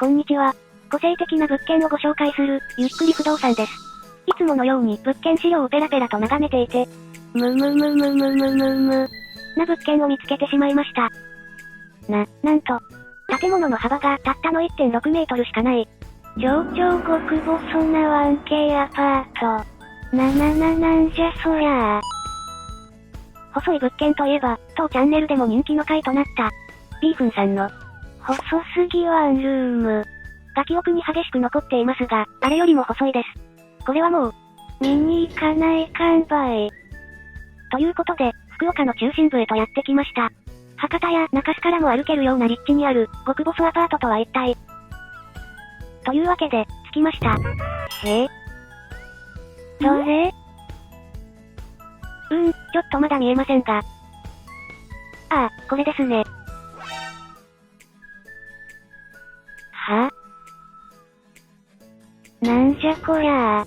こんにちは。個性的な物件をご紹介する、ゆっくり不動産です。いつものように物件資料をペラペラと眺めていて、な物件を見つけてしまいました。なんと、建物の幅がたったの 1.6 メートルしかない。超極細な 1K アパート。なんじゃそりゃあ。細い物件といえば、当チャンネルでも人気の回となった、ビーフンさんの、細すぎワンルームが記憶に激しく残っていますが、あれよりも細いです。これはもう、見に行かないかんばい。ということで、福岡の中心部へとやってきました。博多や中洲からも歩けるような立地にある、極細アパートとは一体。というわけで、着きました。どれ？ちょっとまだ見えませんが。これですね。なんじゃこりゃあ。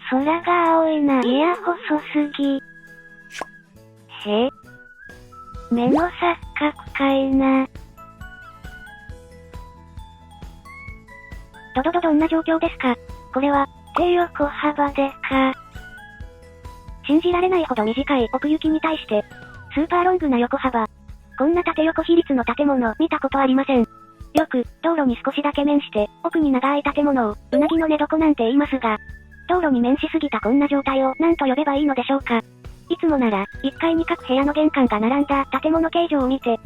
空が青いな。いや、細すぎ。目の錯覚かいな。どんな状況ですか？これは、低横幅でか。信じられないほど短い奥行きに対して、スーパーロングな横幅。こんな縦横比率の建物見たことありません。よく、道路に少しだけ面して、奥に長い建物を、うなぎの寝床なんて言いますが、道路に面しすぎたこんな状態を何と呼べばいいのでしょうか。いつもなら、1階に各部屋の玄関が並んだ建物形状を見て、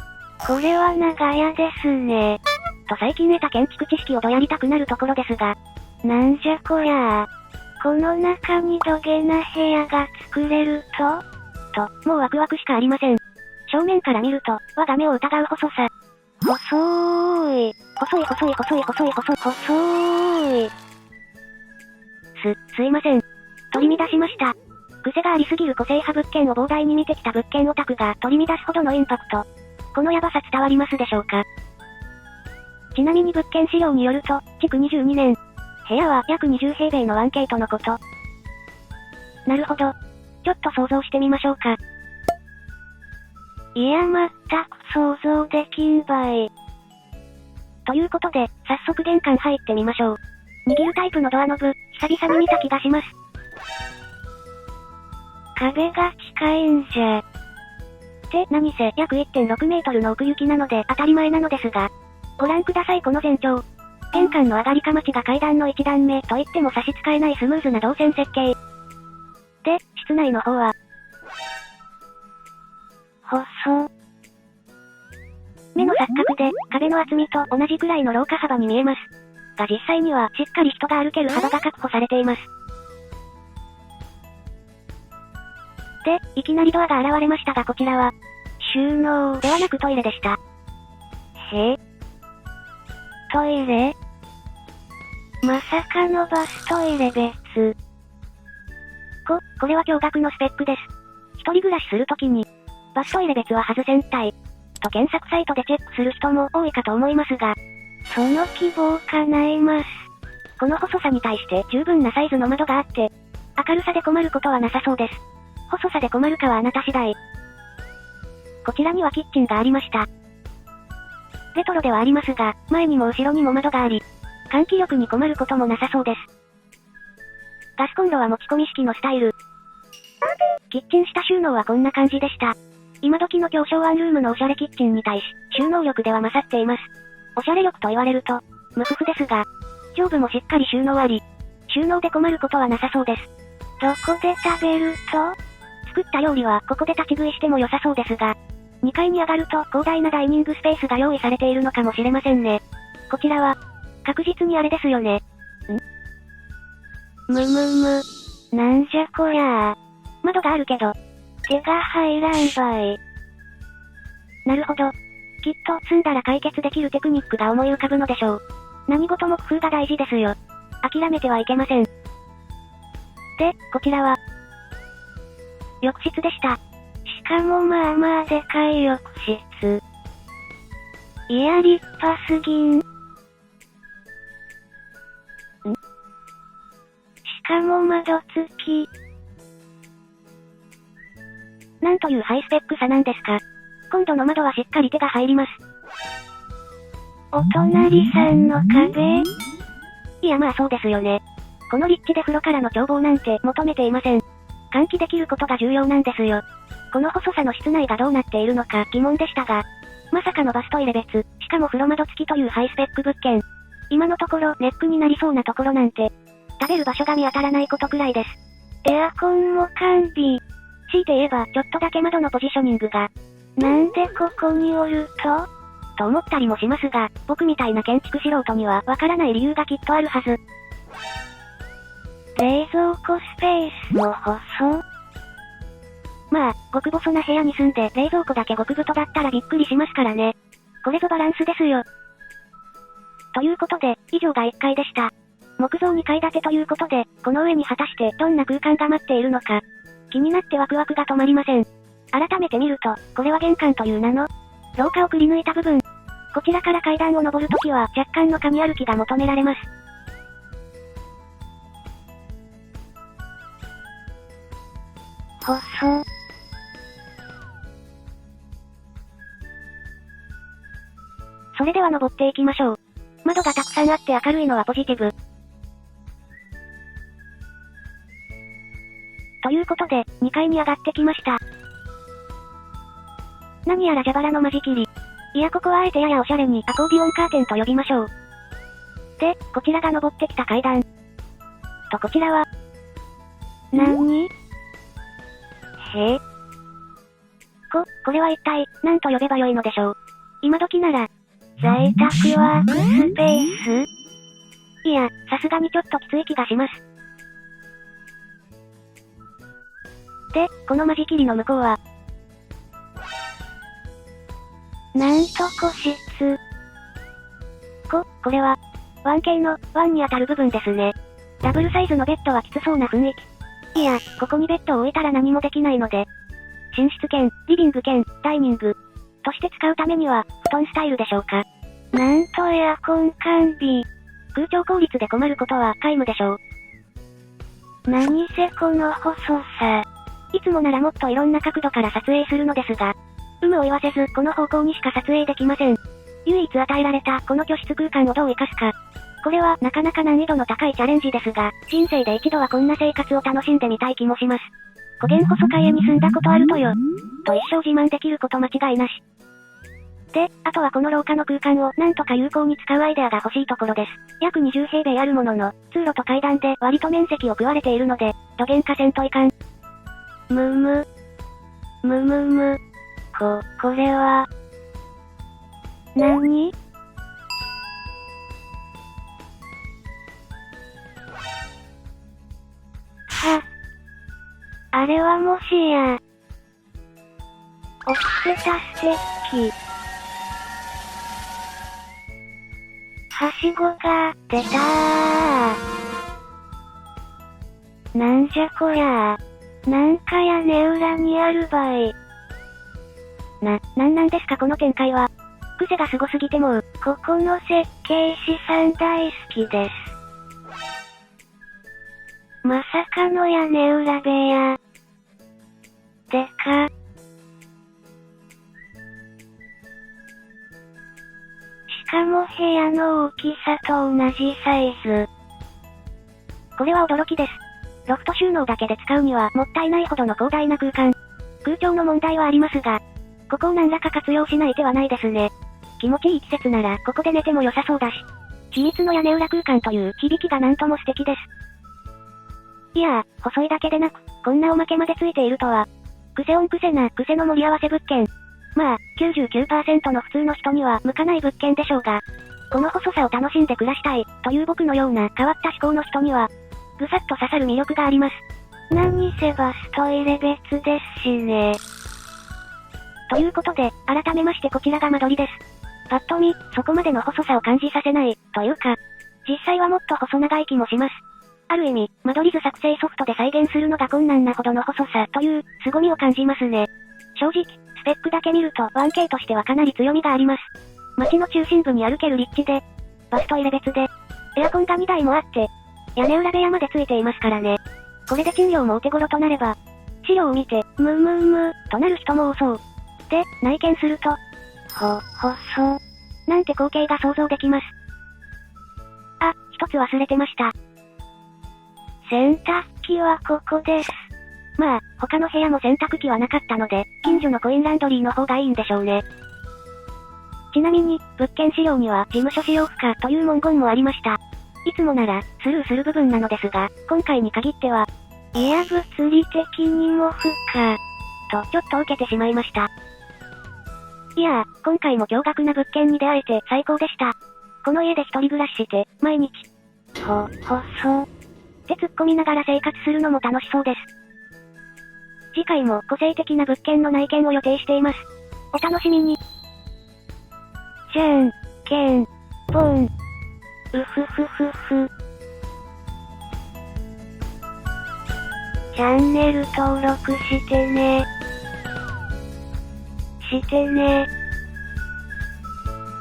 これは長屋ですね。と最近得た建築知識をどやりたくなるところですが、なんじゃこりゃあ。この中にどげな部屋が作れると、もうワクワクしかありません。正面から見ると、我が目を疑う細さ。細い。すいません。取り乱しました。癖がありすぎる個性派物件を膨大に見てきた物件オタクが取り乱すほどのインパクト。このヤバさ伝わりますでしょうか？ちなみに物件資料によると、築22年。部屋は約20平米の 1K とのこと。なるほど。ちょっと想像してみましょうか。いや、全く想像できんばい。ということで、早速玄関入ってみましょう。握るタイプのドアノブ、久々に見た気がします。壁が近いんじゃ。って何せ約 1.6 メートルの奥行きなので当たり前なのですが、ご覧くださいこの全長。玄関の上がりかまちが階段の1段目と言っても差し支えないスムーズな動線設計。で、室内の方は、目の錯覚で壁の厚みと同じくらいの廊下幅に見えます。が実際にはしっかり人が歩ける幅が確保されています。で、いきなりドアが現れましたがこちらは、収納ではなくトイレでした。トイレ？まさかのバストイレ別。これは驚愕のスペックです。一人暮らしするときに、バストイレ別は外せんたい。と検索サイトでチェックする人も多いかと思いますが、その希望叶います。この細さに対して十分なサイズの窓があって、明るさで困ることはなさそうです。細さで困るかはあなた次第。こちらにはキッチンがありました。レトロではありますが、前にも後ろにも窓があり、換気力に困ることもなさそうです。ガスコンロは持ち込み式のスタイル。キッチン下収納はこんな感じでした。今時の狭小ワンルームのおしゃれキッチンに対し、収納力では勝っています。おしゃれ力と言われると、無夫婦ですが、上部もしっかり収納あり、収納で困ることはなさそうです。どこで食べると？作った料理はここで立ち食いしても良さそうですが、2階に上がると広大なダイニングスペースが用意されているのかもしれませんね。こちらは、確実にあれですよね。なんじゃこりゃあ。窓があるけど、手が入らんばい。なるほど。きっと住んだら解決できるテクニックが思い浮かぶのでしょう。何事も工夫が大事ですよ。諦めてはいけません。で、こちらは、浴室でした。しかもまあまあでかい浴室。いや立派すぎん。しかも窓付き。なんというハイスペックさなんですか。今度の窓はしっかり手が入ります。お隣さんの壁？いやまあそうですよね。この立地で風呂からの眺望なんて求めていません。換気できることが重要なんですよ。この細さの室内がどうなっているのか疑問でしたが、まさかのバスト入れ別、しかも風呂窓付きというハイスペック物件。今のところネックになりそうなところなんて、食べる場所が見当たらないことくらいです。エアコンも完備。強いて言えばちょっとだけ窓のポジショニングが、なんでここにおると思ったりもしますが、僕みたいな建築素人にはわからない理由がきっとあるはず。冷蔵庫スペースも細。まあ、極細な部屋に住んで冷蔵庫だけ極太だったらびっくりしますからね。これぞバランスですよ。ということで、以上が1階でした。木造2階建てということで、この上に果たしてどんな空間が待っているのか。気になってワクワクが止まりません。改めて見ると、これは玄関という名の、廊下をくり抜いた部分。こちらから階段を登るときは若干の神歩きが求められます。細。それでは登っていきましょう。窓がたくさんあって明るいのはポジティブ。ということで、2階に上がってきました。何やら蛇腹の間仕切り。いやここはあえてややおしゃれにアコーディオンカーテンと呼びましょう。で、こちらが登ってきた階段。とこちらは、何？これは一体、何と呼べばよいのでしょう。今時なら、在宅ワークスペース？いや、さすがにちょっときつい気がします。で、この間仕切りの向こうは、なんと個室。これは、1K の1に当たる部分ですね。ダブルサイズのベッドはきつそうな雰囲気。いや、ここにベッドを置いたら何もできないので、寝室兼、リビング兼、ダイニング、として使うためには、布団スタイルでしょうか。なんとエアコン完備。空調効率で困ることは皆無でしょう。何せこの細さ。いつもならもっといろんな角度から撮影するのですが、有無を言わせずこの方向にしか撮影できません。唯一与えられたこの居室空間をどう活かすか。これはなかなか難易度の高いチャレンジですが、人生で一度はこんな生活を楽しんでみたい気もします。古原細か家に住んだことあるとよ。と一生自慢できること間違いなし。で、あとはこの廊下の空間をなんとか有効に使うアイデアが欲しいところです。約20平米あるものの、通路と階段で割と面積を食われているので、どげんかせんといかん。これは、何？あれはもしや、落ちてたステッキ。はしごが、出たー。なんじゃこりゃー。なんか屋根裏にあるばい。なんですかこの展開は。癖がすごすぎてもう、ここの設計士さん大好きです。まさかの屋根裏部屋。でか。しかも部屋の大きさと同じサイズ。これは驚きです。ロフト収納だけで使うにはもったいないほどの広大な空間。空調の問題はありますが、ここを何らか活用しない手はないですね。気持ちいい季節ならここで寝ても良さそうだし。秘密の屋根裏空間という響きがなんとも素敵です。いやー、細いだけでなく、こんなおまけまでついているとは。癖な癖の盛り合わせ物件。まあ、99% の普通の人には向かない物件でしょうが、この細さを楽しんで暮らしたい、という僕のような変わった思考の人には、ぐさっと刺さる魅力があります。何せバスト入れ別ですしね。ということで、改めましてこちらが間取りです。パッと見、そこまでの細さを感じさせない、というか、実際はもっと細長い気もします。ある意味、間取り図作成ソフトで再現するのが困難なほどの細さという、凄みを感じますね。正直、スペックだけ見ると 1K としてはかなり強みがあります。街の中心部に歩ける立地で、バスト入れ別で、エアコンが2台もあって、屋根裏部屋までついていますからね。これで賃料もお手頃となれば、資料を見て、となる人も多そう。で、内見すると、なんて光景が想像できます。あ、一つ忘れてました。洗濯機はここです。まあ、他の部屋も洗濯機はなかったので、近所のコインランドリーの方がいいんでしょうね。ちなみに、物件資料には事務所使用不可という文言もありました。いつもなら、スルーする部分なのですが、今回に限っては、いや物理的にも不可、とちょっと受けてしまいました。いやー、今回も驚愕な物件に出会えて最高でした。この家で一人暮らしして、毎日、そう。って突っ込みながら生活するのも楽しそうです。次回も個性的な物件の内見を予定しています。お楽しみに。じゃん、けん、ぽん。うふふふふ。チャンネル登録してね。してね。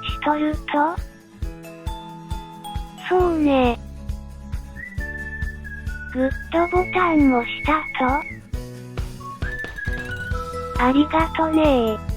しとると？そうね。グッドボタンもしたと？ありがとねー。